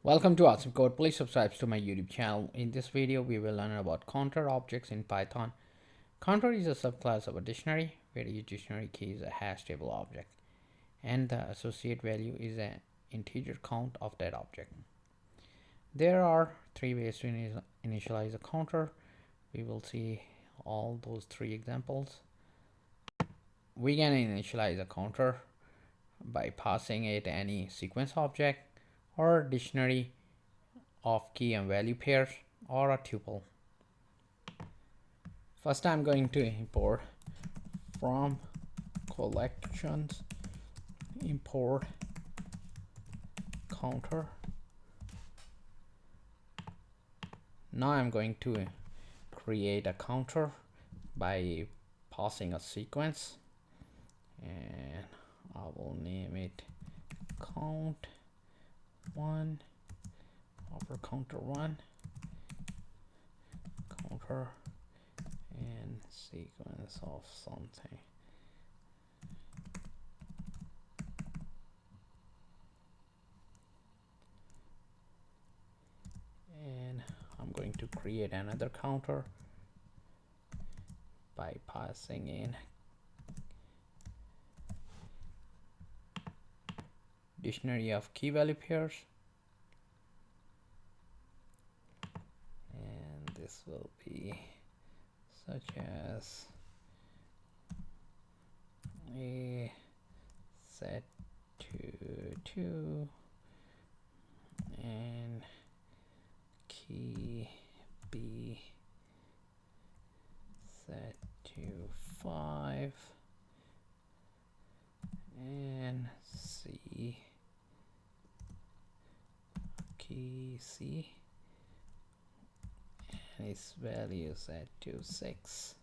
Welcome to Awesome Code. Please subscribe to my YouTube channel. In this video, we will learn about counter objects in Python. Counter is a subclass of a dictionary where each dictionary key is a hash table object and the associate value is an integer count of that object. There are three ways to initialize a counter. We will see all those three examples. We can initialize a counter by passing it any sequence object or dictionary of key and value pairs or a tuple. First, I'm going to import from collections import counter. Now I'm going to create a counter by passing a sequence, and I will name it count 1 over counter 1 counter and sequence of something. And I'm going to create another counter by passing in dictionary of key value pairs, and this will be such as a set to 2 and key B set to 5 and C key C and its value set to 6.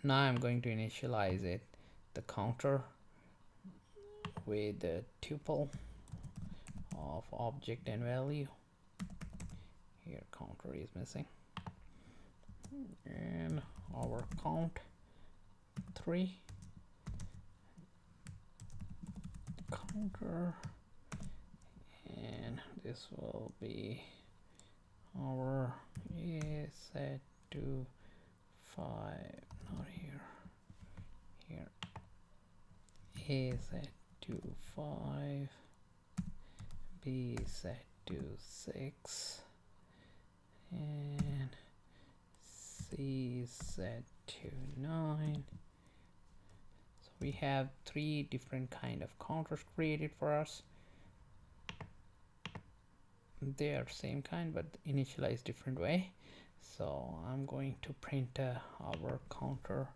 Now I'm going to initialize it, the counter, with the tuple of object and value. Here counter is missing, and our count 3 counter, and this will be our A set to 5, not here A set to 5, B set to 6, and C set to 9. So we have 3 different kind of counters created for us. They are same kind but initialized different way. So I'm going to print our counter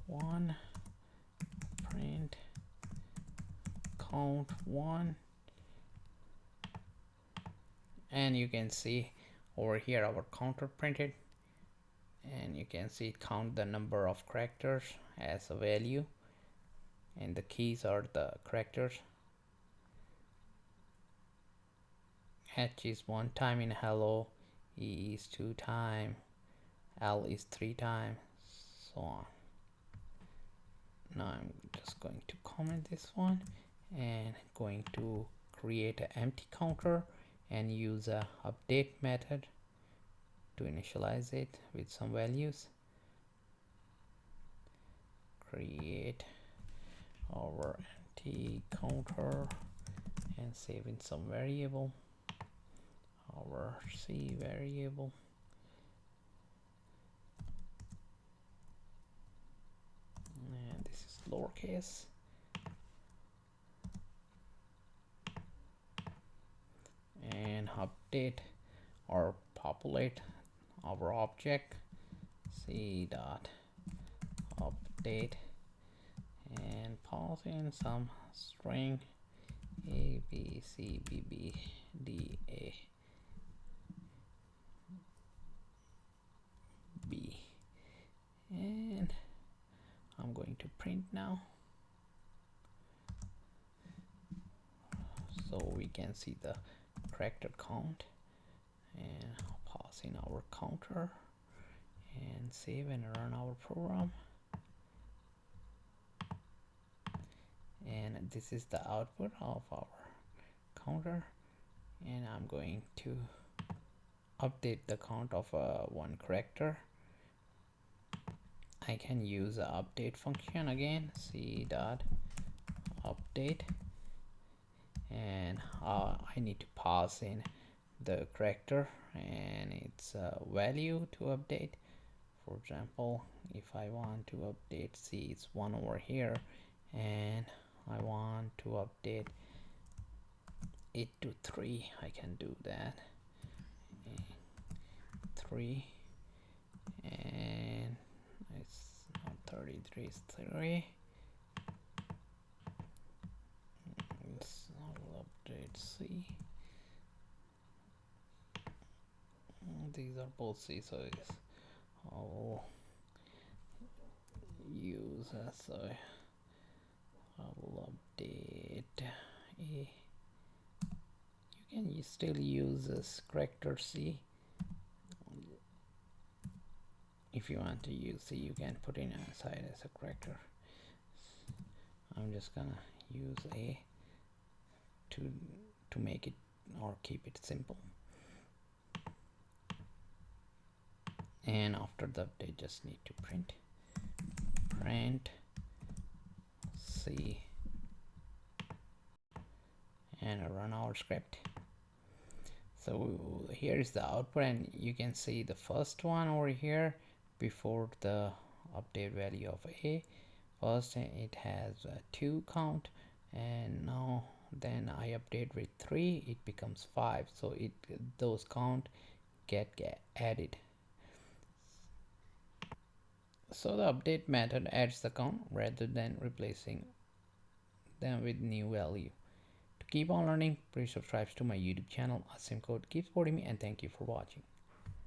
1, print count 1, and you can see over here our counter printed, and you can see it count the number of characters as a value, and the keys are the characters. H is 1 time in hello, E is 2 time, L is 3 time, so on. Now I'm just going to comment this one and going to create an empty counter and use a update method to initialize it with some values. Create our empty counter and save in some variable, our C variable, and this is lowercase, and update or populate our object C dot update and pass in some string A B C B B D A B, and I'm going to print now so we can see the character count, and pass in our counter and save and run our program. this is the output of our counter, and I'm going to update the count of one character. I can use the update function again, c dot update, and I need to pass in the character and its value to update. For example, if I want to update c, it's 1 over here, and I want to update it to 3, I can do that. 3, and it's not 33, it's 3. I'll update c. These are both c, so I'll use so I will update a. You can still use this character c. If you want to use c, you can put in aside as a character. I'm just gonna use a to make it or keep it simple. And after the update, just need to print c and run our script. So here is the output, and you can see the first one over here before the update value of a. First it has a 2 count, and now then I update with 3, it becomes 5, so those count get added. So the update method adds the count rather than replacing them with new value. To keep on learning, please subscribe to my YouTube channel. Asimcode. Keep supporting me, and thank you for watching.